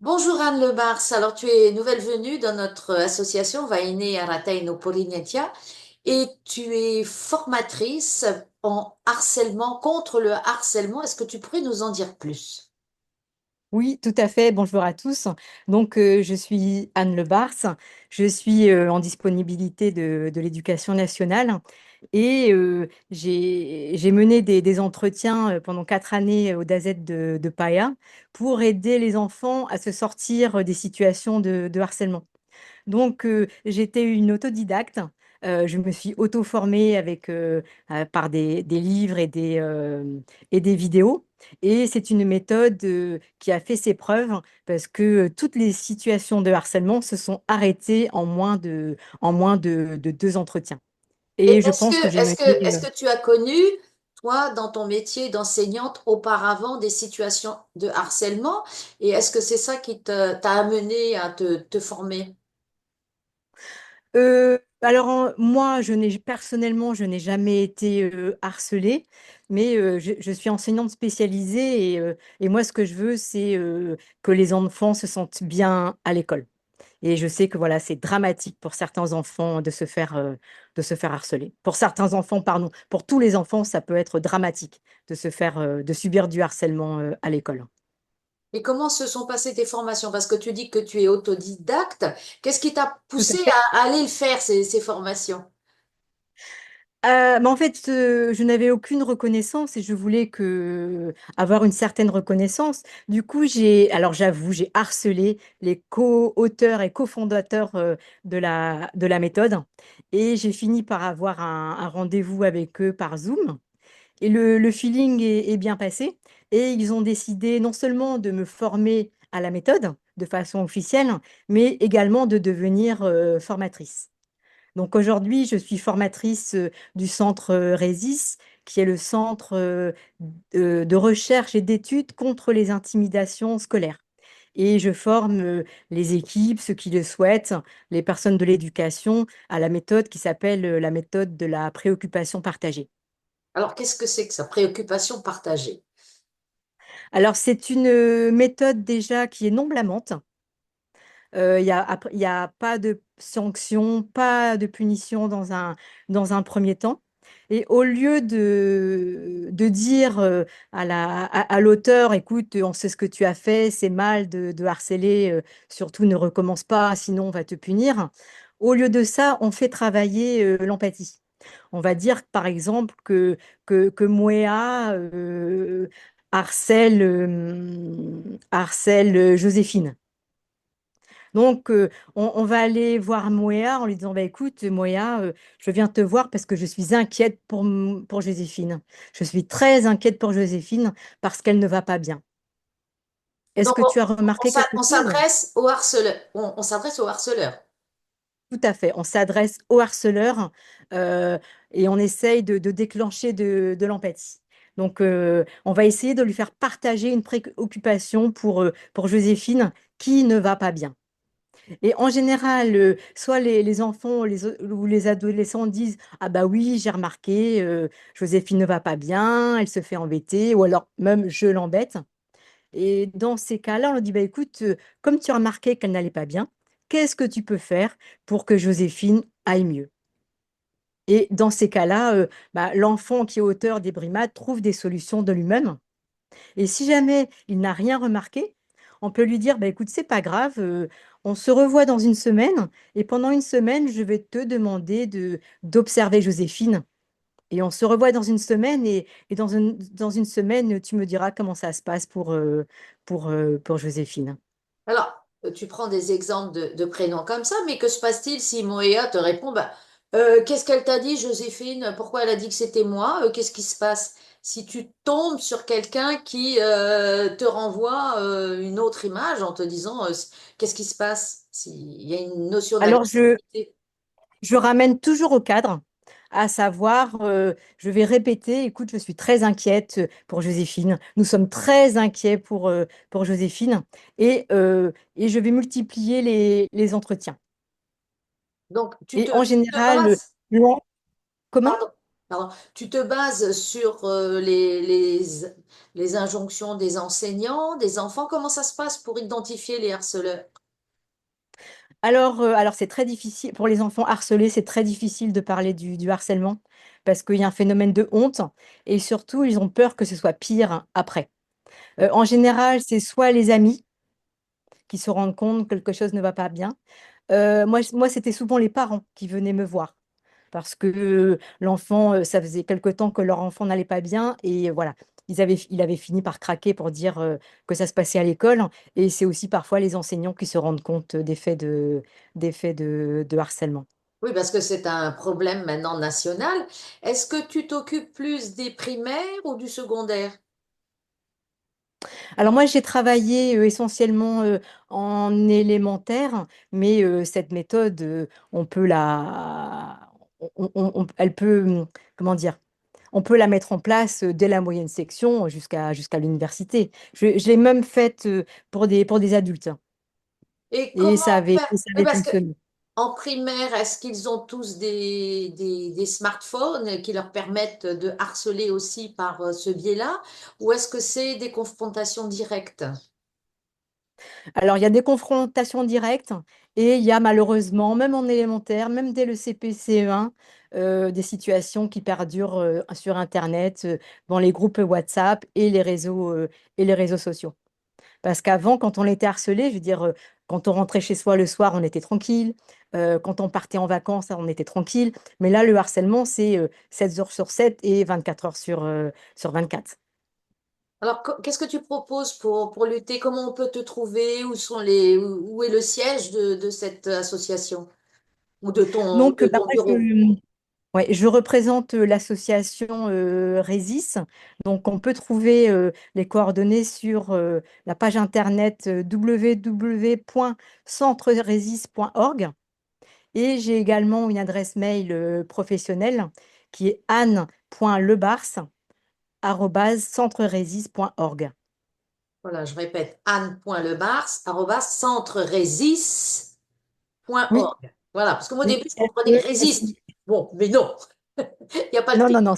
Bonjour Anne Lebars, alors tu es nouvelle venue dans notre association Vaine Aratai no Polinetia et tu es formatrice en harcèlement, contre le harcèlement. Est-ce que tu pourrais nous en dire plus? Oui, tout à fait. Bonjour à tous. Je suis Anne Lebars. Je suis en disponibilité de l'Éducation nationale j'ai mené des entretiens pendant 4 années au DAZET de Paia pour aider les enfants à se sortir des situations de harcèlement. J'étais une autodidacte. Je me suis auto-formée par des livres et des vidéos. Et c'est une méthode qui a fait ses preuves parce que toutes les situations de harcèlement se sont arrêtées en moins de 2 entretiens. Et Et je pense que j'ai mené. est-ce que tu as connu, toi, dans ton métier d'enseignante auparavant, des situations de harcèlement? Et est-ce que c'est ça qui t'a amené à te former? Moi, personnellement, je n'ai jamais été harcelée, mais je suis enseignante spécialisée et moi, ce que je veux, c'est que les enfants se sentent bien à l'école. Et je sais que voilà, c'est dramatique pour certains enfants de se faire harceler. Pour certains enfants, pardon, pour tous les enfants, ça peut être dramatique de subir du harcèlement à l'école. Et comment se sont passées tes formations? Parce que tu dis que tu es autodidacte. Qu'est-ce qui t'a Tout à poussé fait. à aller le faire, ces formations? Mais en fait, je n'avais aucune reconnaissance et je voulais avoir une certaine reconnaissance. Du coup, alors j'avoue, j'ai harcelé les co-auteurs et cofondateurs de la méthode et j'ai fini par avoir un rendez-vous avec eux par Zoom. Et le feeling est bien passé et ils ont décidé non seulement de me former à la méthode de façon officielle, mais également de devenir formatrice. Donc aujourd'hui, je suis formatrice du centre RESIS, qui est le centre de recherche et d'études contre les intimidations scolaires. Et je forme les équipes, ceux qui le souhaitent, les personnes de l'éducation, à la méthode qui s'appelle la méthode de la préoccupation partagée. Alors, qu'est-ce que c'est que ça? Préoccupation partagée. Alors c'est une méthode déjà qui est non blâmante. Il y a pas de sanction, pas de punition dans un premier temps. Et au lieu de dire à l'auteur, écoute, on sait ce que tu as fait, c'est mal de harceler, surtout ne recommence pas, sinon on va te punir. Au lieu de ça, on fait travailler l'empathie. On va dire, par exemple, que Mouéa harcèle Joséphine. On va aller voir Moéa en lui disant, bah, écoute, Moéa, je viens te voir parce que je suis inquiète pour Joséphine. Je suis très inquiète pour Joséphine parce qu'elle ne va pas bien. Est-ce Donc, que tu as remarqué quelque on chose? s'adresse au harceleur. On s'adresse au harceleur. Tout à fait. On s'adresse au harceleur euh, et on essaye de déclencher de l'empathie. On va essayer de lui faire partager une préoccupation pour Joséphine qui ne va pas bien. Et en général, soit les enfants ou les adolescents disent, ah bah oui, j'ai remarqué, Joséphine ne va pas bien, elle se fait embêter, ou alors même je l'embête. Et dans ces cas-là, on leur dit, bah écoute, comme tu as remarqué qu'elle n'allait pas bien, qu'est-ce que tu peux faire pour que Joséphine aille mieux? Et dans ces cas-là, l'enfant qui est auteur des brimades trouve des solutions de lui-même. Et si jamais il n'a rien remarqué, on peut lui dire, bah, écoute, c'est pas grave, on se revoit dans une semaine et pendant une semaine, je vais te demander d'observer Joséphine. Et on se revoit dans une semaine et dans une semaine, tu me diras comment ça se passe pour Joséphine. Alors, tu prends des exemples de prénoms comme ça, mais que se passe-t-il si Moéa te répond, bah, qu'est-ce qu'elle t'a dit, Joséphine? Pourquoi elle a dit que c'était moi? Qu'est-ce qui se passe? Si tu tombes sur quelqu'un qui te renvoie une autre image en te disant, qu'est-ce qui se passe? S'il y a une notion Alors, d'agressivité. je ramène toujours au cadre, à savoir, je vais répéter, écoute, je suis très inquiète pour Joséphine. Nous sommes très inquiets pour Joséphine et je vais multiplier les entretiens. Donc, Et en tu te général, bases, comment? pardon, Pardon, tu te bases sur les injonctions des enseignants, des enfants. Comment ça se passe pour identifier les harceleurs? Alors c'est très difficile, pour les enfants harcelés, c'est très difficile de parler du harcèlement parce qu'il y a un phénomène de honte et surtout, ils ont peur que ce soit pire après. En général, c'est soit les amis qui se rendent compte que quelque chose ne va pas bien. Moi, c'était souvent les parents qui venaient me voir parce que l'enfant, ça faisait quelque temps que leur enfant n'allait pas bien et voilà, il avait fini par craquer pour dire que ça se passait à l'école. Et c'est aussi parfois les enseignants qui se rendent compte des faits de harcèlement. Oui, parce que c'est un problème maintenant national. Est-ce que tu t'occupes plus des primaires ou du secondaire? Alors moi, j'ai travaillé essentiellement en élémentaire, mais cette méthode, on peut elle peut, comment dire, on peut la mettre en place dès la moyenne section jusqu'à l'université. Je l'ai même faite pour des adultes hein, Et comment faire? et ça Oui, avait parce que fonctionné. en primaire, est-ce qu'ils ont tous des smartphones qui leur permettent de harceler aussi par ce biais-là, ou est-ce que c'est des confrontations directes? Alors, il y a des confrontations directes et il y a malheureusement, même en élémentaire, même dès le CP, CE1, des situations qui perdurent sur Internet, dans les groupes WhatsApp et les réseaux sociaux. Parce qu'avant, quand on était harcelé, je veux dire, quand on rentrait chez soi le soir, on était tranquille. Quand on partait en vacances, on était tranquille. Mais là, le harcèlement, c'est 7 jours sur 7 et 24 heures sur 24. Alors, qu'est-ce que tu proposes pour lutter? Comment on peut te trouver? Où est le siège de cette association? Ou Donc, de bah, ton bureau? ouais, je représente l'association Rhésis. Donc, on peut trouver les coordonnées sur la page internet www.centreresis.org. Et j'ai également une adresse mail professionnelle qui est anne.lebars@centreresis.org. Voilà, je répète, Oui, anne.lebars@centreresis.org. Voilà, parce que moi au oui, début, je comprenais résiste. Bon, mais non, il n'y a pas de Non, T. non, non,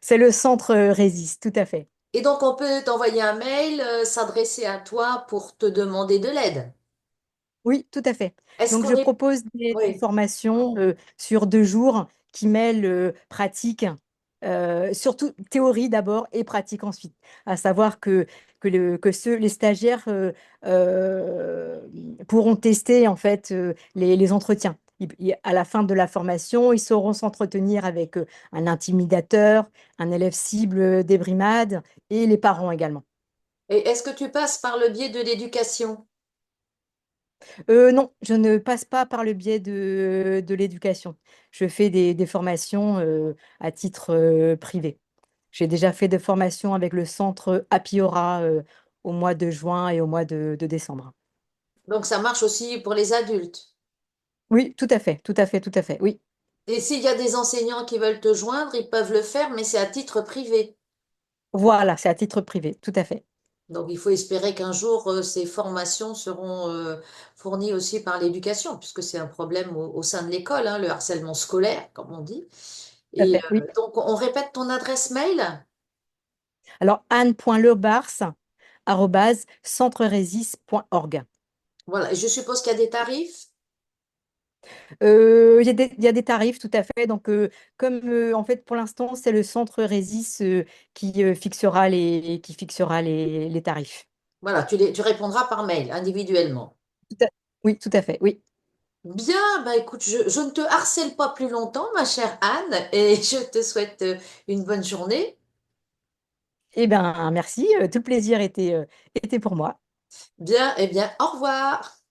c'est le centre Rhésis, tout à fait. Et donc, on peut t'envoyer un mail, s'adresser à toi pour te demander de l'aide. Oui, tout à fait. Est-ce Donc, qu'on je est... propose des Oui. formations sur 2 jours qui mêlent pratique, surtout théorie d'abord et pratique ensuite. À savoir que les stagiaires euh, pourront tester en fait les entretiens. À la fin de la formation, ils sauront s'entretenir avec un intimidateur, un élève cible des brimades et les parents également. Et est-ce que tu passes par le biais de l'éducation? Non, je ne passe pas par le biais de l'éducation. Je fais des formations à titre privé. J'ai déjà fait des formations avec le centre Apiora au mois de juin et au mois de décembre. Donc, ça marche aussi pour les adultes. Oui, tout à fait, tout à fait, tout à fait. Oui, Et s'il y a des enseignants qui veulent te joindre, ils peuvent le faire, mais c'est à titre privé. voilà, c'est à titre privé, tout à fait. Donc, il faut espérer qu'un jour, ces formations seront fournies aussi par l'éducation, puisque c'est un problème au sein de l'école, hein, le harcèlement scolaire, comme on dit. Tout à Et fait, oui. donc, on répète ton adresse mail. Alors, anne.lebars@centreresis.org. Voilà, et je suppose qu'il y a des tarifs. Il y a des tarifs, tout à fait. Donc, comme en fait, pour l'instant, c'est le centre Rhésis qui fixera les tarifs. Voilà, tu répondras par mail, individuellement. Tout à- Oui, tout à fait, oui. Bien, bah écoute, je ne te harcèle pas plus longtemps, ma chère Anne, et je te souhaite une bonne journée. Eh bien, merci. Tout le plaisir était pour moi. Bien, eh bien, au revoir.